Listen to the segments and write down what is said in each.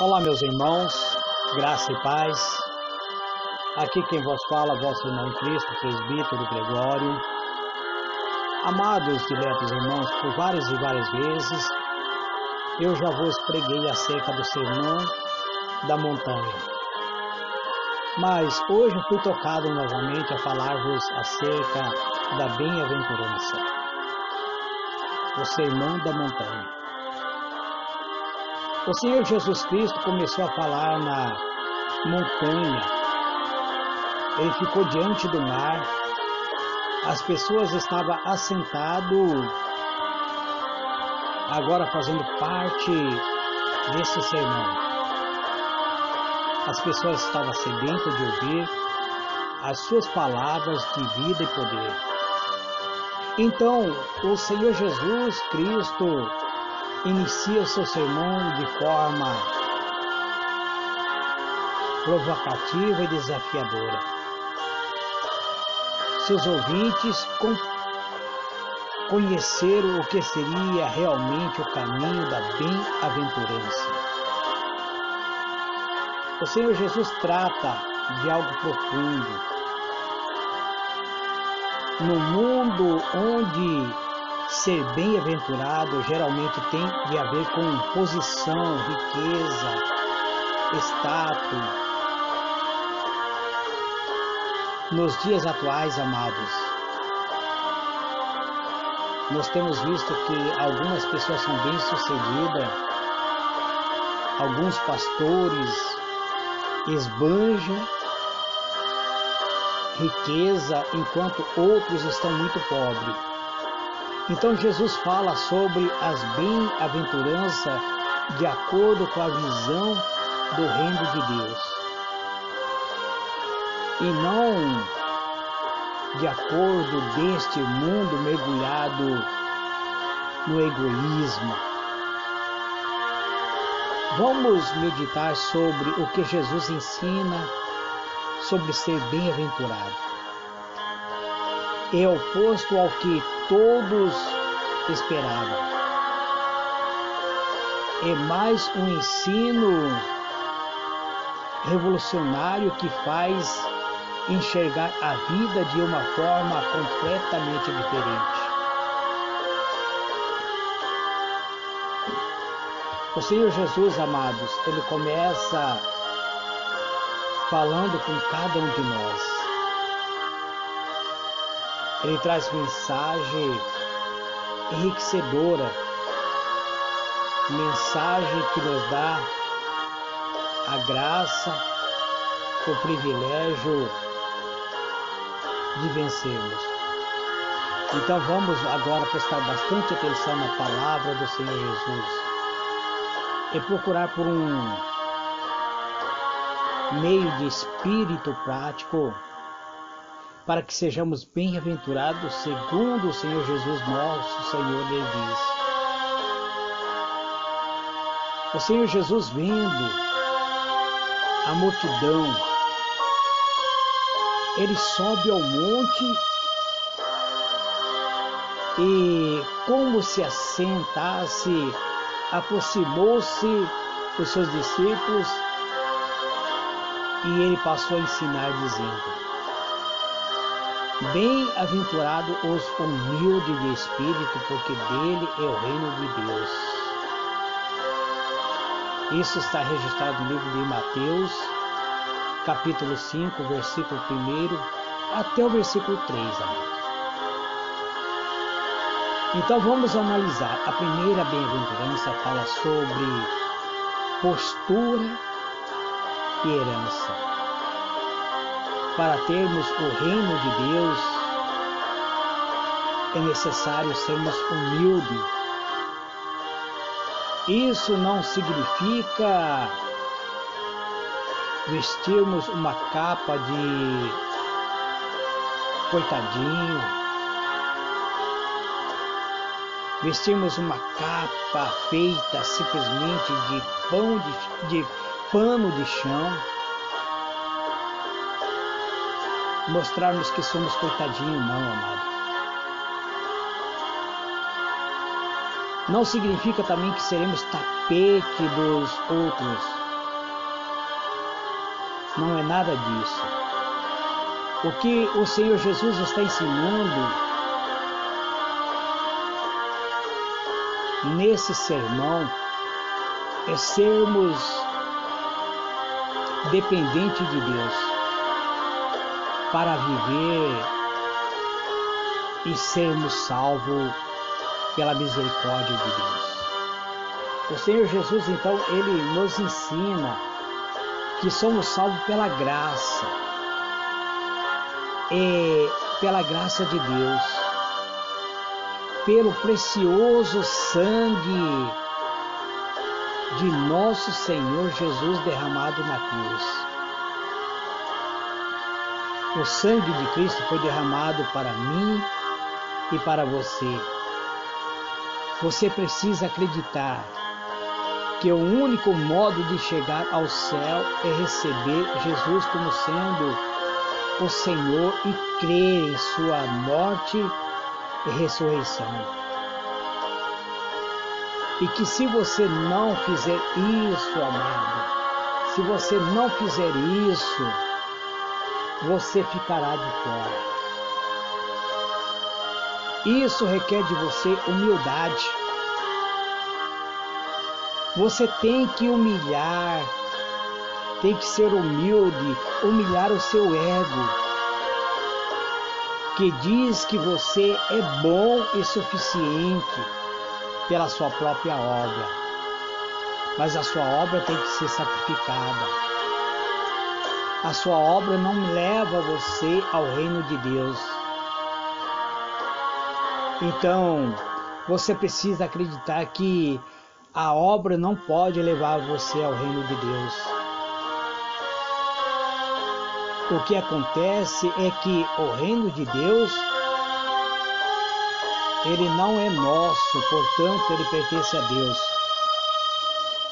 Olá, meus irmãos, graça e paz. Aqui quem vos fala, vosso irmão em Cristo, presbítero Gregório. Amados, diletos irmãos, por várias e várias vezes, eu já vos preguei acerca do sermão da montanha. Mas hoje eu fui tocado novamente a falar-vos acerca da bem-aventurança, o sermão da montanha. O Senhor Jesus Cristo começou a falar na montanha. Ele ficou diante do mar. As pessoas estavam assentadas, agora fazendo parte desse sermão. As pessoas estavam sedentas de ouvir as suas palavras de vida e poder. Então, o Senhor Jesus Cristo inicia o seu sermão de forma provocativa e desafiadora. Seus ouvintes conheceram o que seria realmente o caminho da bem-aventurança. O Senhor Jesus trata de algo profundo. No mundo onde ser bem-aventurado geralmente tem de a ver com posição, riqueza, status. Nos dias atuais, amados, nós temos visto que algumas pessoas são bem-sucedidas, alguns pastores esbanjam riqueza, enquanto outros estão muito pobres. Então Jesus fala sobre as bem-aventuranças de acordo com a visão do reino de Deus. E não de acordo deste mundo mergulhado no egoísmo. Vamos meditar sobre o que Jesus ensina sobre ser bem-aventurado. É oposto ao que todos esperavam. É mais um ensino revolucionário que faz enxergar a vida de uma forma completamente diferente. O Senhor Jesus, amados, ele começa falando com cada um de nós. Ele traz mensagem enriquecedora, mensagem que nos dá a graça, o privilégio de vencermos. Então vamos agora prestar bastante atenção na palavra do Senhor Jesus e procurar por um meio de espírito prático para que sejamos bem-aventurados segundo o Senhor Jesus, nosso Senhor, lhe diz. O Senhor Jesus, vendo a multidão, ele sobe ao monte e, como se assentasse, aproximou-se dos seus discípulos e ele passou a ensinar, dizendo: bem-aventurado os humildes de espírito, porque dele é o reino de Deus. Isso está registrado no livro de Mateus, capítulo 5, versículo 1 até o versículo 3, amados. Então vamos analisar. A primeira bem-aventurança fala sobre postura e herança. Para termos o reino de Deus, é necessário sermos humildes. Isso não significa vestirmos uma capa de coitadinho, vestirmos uma capa feita simplesmente de pano de chão, mostrarmos que somos coitadinhos, não, amado. Não significa também que seremos tapete dos outros. Não é nada disso. O que o Senhor Jesus está ensinando nesse sermão é sermos dependentes de Deus para viver e sermos salvos pela misericórdia de Deus. O Senhor Jesus, então, Ele nos ensina que somos salvos pela graça, pela graça de Deus, pelo precioso sangue de nosso Senhor Jesus derramado na cruz. O sangue de Cristo foi derramado para mim e para você. Você precisa acreditar que o único modo de chegar ao céu é receber Jesus como sendo o Senhor e crer em sua morte e ressurreição. E que se você não fizer isso, amado, se você não fizer isso, você ficará de fora. Isso requer de você humildade. Você tem que humilhar, tem que ser humilde, humilhar o seu ego, que diz que você é bom e suficiente pela sua própria obra. Mas a sua obra tem que ser sacrificada. A sua obra não leva você ao reino de Deus. Então, você precisa acreditar que a obra não pode levar você ao reino de Deus. O que acontece é que o reino de Deus, ele não é nosso, portanto, ele pertence a Deus.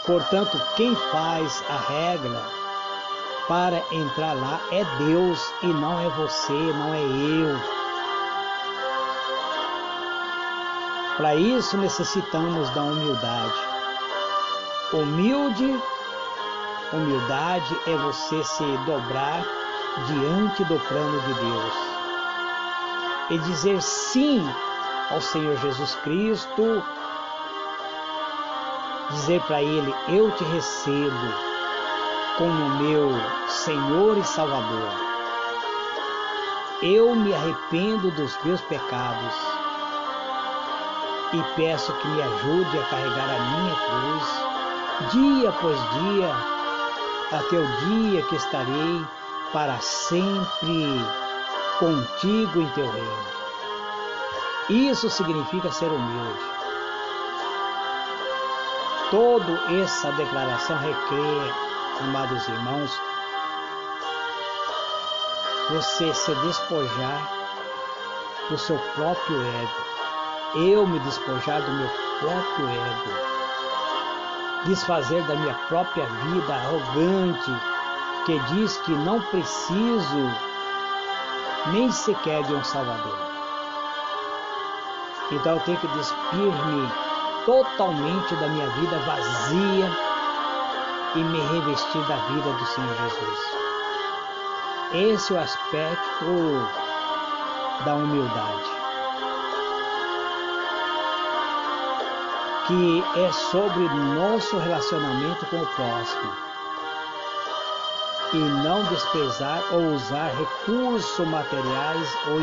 Portanto, quem faz a regra para entrar lá é Deus e não é você, não é eu. Para isso necessitamos da humildade. Humildade é você se dobrar diante do plano de Deus e dizer sim ao Senhor Jesus Cristo, dizer para Ele: eu te recebo como meu Senhor e Salvador. Eu me arrependo dos meus pecados e peço que me ajude a carregar a minha cruz, dia após dia, até o dia que estarei para sempre contigo em teu reino. Isso significa ser humilde. Toda essa declaração requer, amados irmãos, você se despojar do seu próprio ego. Eu me despojar do meu próprio ego, desfazer da minha própria vida arrogante, que diz que não preciso nem sequer de um Salvador. Então eu tenho que despir-me totalmente da minha vida vazia e me revestir da vida do Senhor Jesus. Esse é o aspecto da humildade, que é sobre nosso relacionamento com o próximo, e não desprezar ou usar recursos materiais ou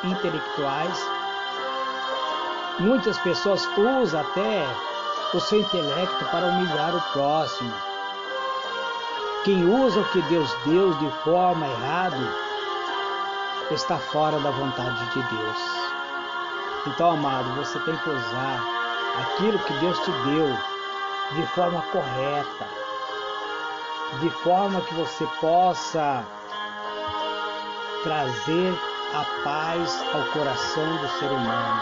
intelectuais. Muitas pessoas usam até o seu intelecto para humilhar o próximo. Quem usa o que Deus deu de forma errada está fora da vontade de Deus. Então, amado, você tem que usar aquilo que Deus te deu de forma correta, de forma que você possa trazer a paz ao coração do ser humano,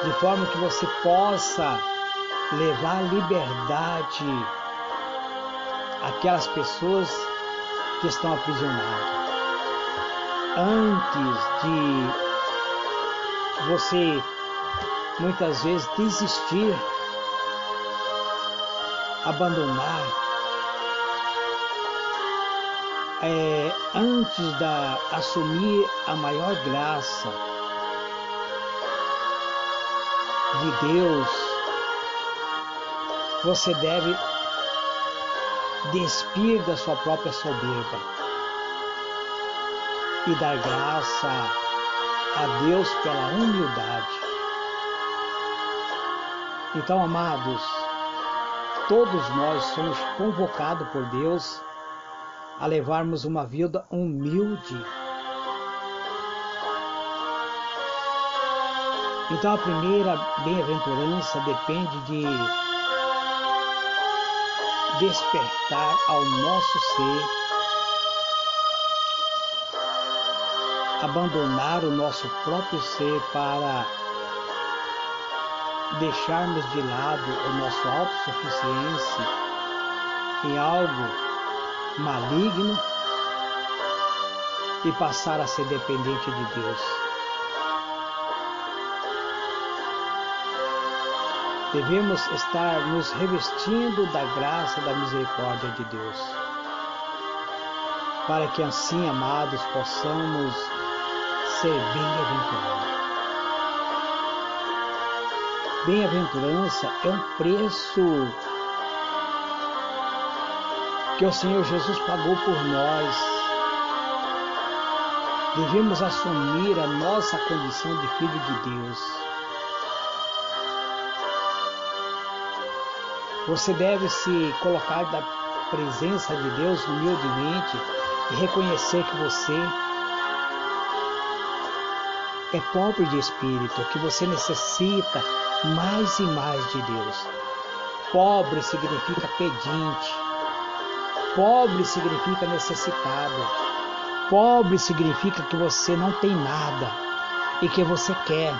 de forma que você possa levar liberdade àquelas pessoas que estão aprisionadas. Antes de você muitas vezes desistir, abandonar, antes de assumir a maior graça de Deus, você deve despir da sua própria soberba e dar graça a Deus pela humildade. Então, amados, todos nós somos convocados por Deus a levarmos uma vida humilde. Então, a primeira bem-aventurança depende de despertar ao nosso ser, abandonar o nosso próprio ser para deixarmos de lado a nossa autossuficiência em algo maligno e passar a ser dependente de Deus. Devemos estar nos revestindo da graça, da misericórdia de Deus, para que assim, amados, possamos ser bem-aventurados. Bem-aventurança é um preço que o Senhor Jesus pagou por nós. Devemos assumir a nossa condição de filho de Deus. Você deve se colocar da presença de Deus humildemente e reconhecer que você é pobre de espírito, que você necessita mais e mais de Deus. Pobre significa pedinte. Pobre significa necessitado. Pobre significa que você não tem nada e que você quer.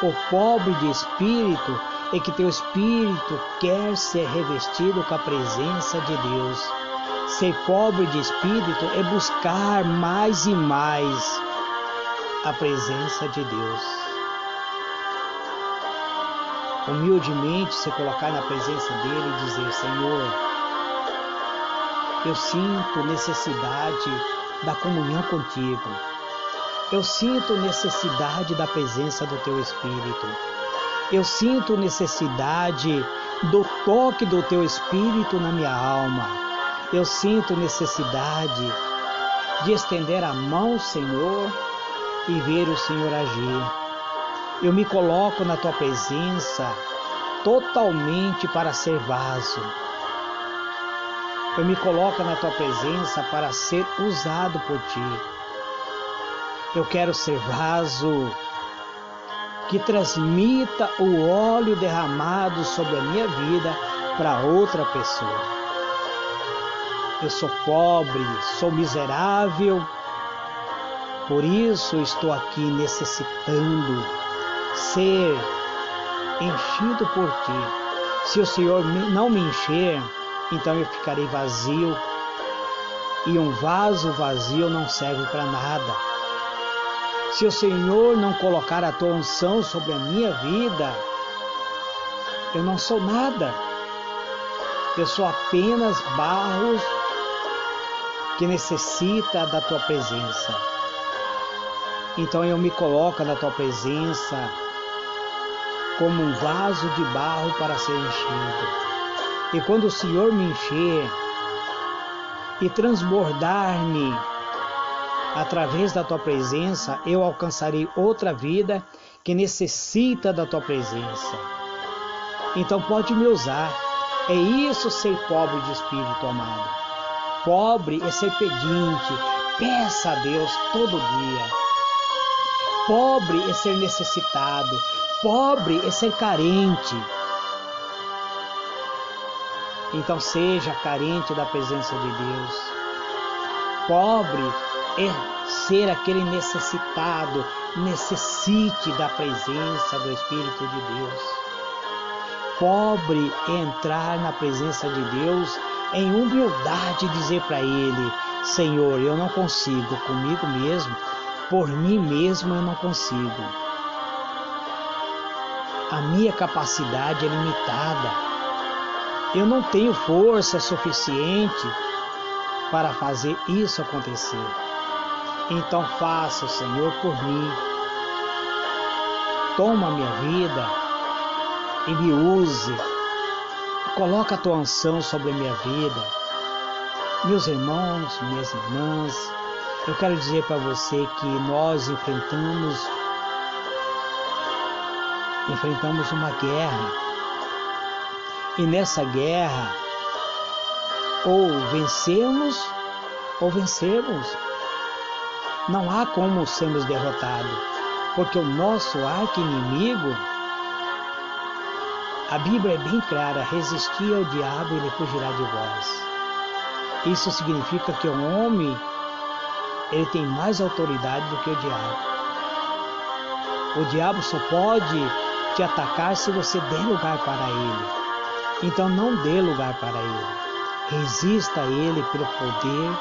O pobre de espírito é que teu espírito quer ser revestido com a presença de Deus. Ser pobre de espírito é buscar mais e mais a presença de Deus. Humildemente se colocar na presença dele e dizer: Senhor, eu sinto necessidade da comunhão contigo. Eu sinto necessidade da presença do teu Espírito. Eu sinto necessidade do toque do teu Espírito na minha alma. Eu sinto necessidade de estender a mão, Senhor, e ver o Senhor agir. Eu me coloco na tua presença totalmente para ser vaso. Eu me coloco na tua presença para ser usado por ti. Eu quero ser vaso que transmita o óleo derramado sobre a minha vida para outra pessoa. Eu sou pobre, sou miserável, por isso estou aqui necessitando ser enchido por ti. Se o Senhor não me encher, então eu ficarei vazio, e um vaso vazio não serve para nada. Se o Senhor não colocar a tua unção sobre a minha vida, eu não sou nada. Eu sou apenas barro que necessita da tua presença. Então eu me coloco na tua presença como um vaso de barro para ser enchido. E quando o Senhor me encher e transbordar-me através da tua presença, eu alcançarei outra vida que necessita da tua presença. Então pode me usar. É isso ser pobre de espírito, amado. Pobre é ser pedinte. Peça a Deus todo dia. Pobre é ser necessitado. Pobre é ser carente. Então seja carente da presença de Deus. Pobre é ser aquele necessitado, necessite da presença do Espírito de Deus. Pobre é entrar na presença de Deus em humildade e dizer para Ele: Senhor, eu não consigo comigo mesmo, por mim mesmo eu não consigo. A minha capacidade é limitada. Eu não tenho força suficiente para fazer isso acontecer. Então faça, Senhor, por mim. Toma a minha vida e me use. Coloca a tua unção sobre a minha vida. Meus irmãos, minhas irmãs, eu quero dizer para você que nós enfrentamos uma guerra. E nessa guerra, ou vencemos ou vencermos. Não há como sermos derrotados, porque o nosso arqui-inimigo, a Bíblia é bem clara: resistir ao diabo e ele fugirá de vós. Isso significa que o homem, ele tem mais autoridade do que o diabo. O diabo só pode te atacar se você der lugar para ele. Então não dê lugar para ele. Resista a ele pelo poder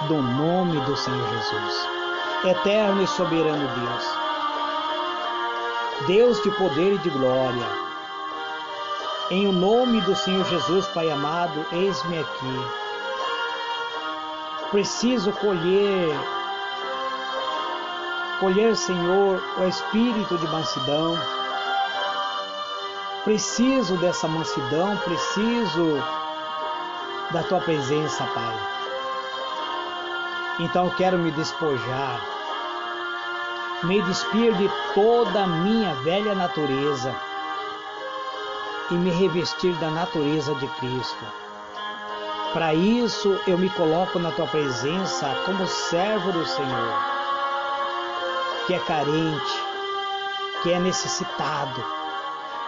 do nome do Senhor Jesus. Eterno e soberano Deus, Deus de poder e de glória, em o nome do Senhor Jesus, Pai amado, eis-me aqui. Preciso colher, Senhor, o espírito de mansidão. Preciso dessa mansidão, preciso da tua presença, Pai. Então eu quero me despojar, me despir de toda a minha velha natureza e me revestir da natureza de Cristo. Para isso eu me coloco na tua presença como servo do Senhor, que é carente, que é necessitado,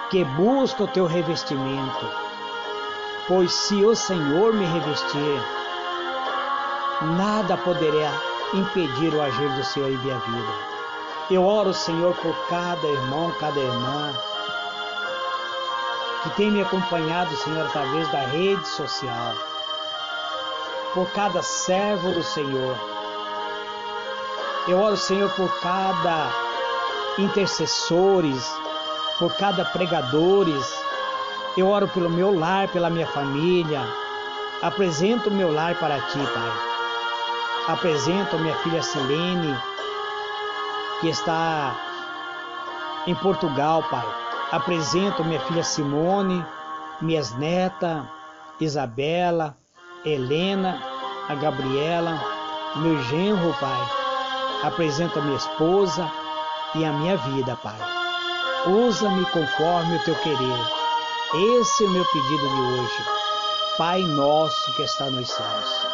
que busca o teu revestimento. Pois se o Senhor me revestir, nada poderá impedir o agir do Senhor em minha vida. Eu oro, Senhor, por cada irmão, cada irmã que tem me acompanhado, Senhor, através da rede social, por cada servo do Senhor. Eu oro, Senhor, por cada intercessores, por cada pregadores. Eu oro pelo meu lar, pela minha família. Apresento o meu lar para ti, Pai. Apresento a minha filha Silene, que está em Portugal, Pai. Apresento minha filha Simone, minhas netas, Isabela, Helena, a Gabriela, meu genro, Pai. Apresento a minha esposa e a minha vida, Pai. Usa-me conforme o teu querer. Esse é o meu pedido de hoje. Pai nosso que está nos céus,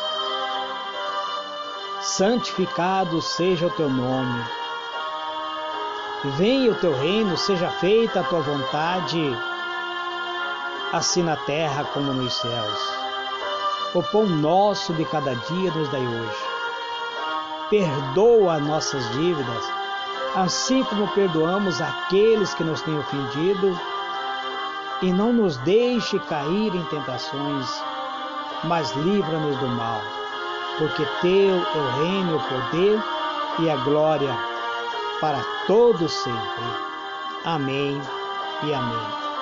santificado seja o teu nome. Venha o teu reino, seja feita a tua vontade, assim na terra como nos céus. O pão nosso de cada dia nos dai hoje. Perdoa nossas dívidas, assim como perdoamos aqueles que nos têm ofendido, e não nos deixe cair em tentações, mas livra-nos do mal, porque teu é o reino, o poder e a glória para todos sempre. Amém e amém.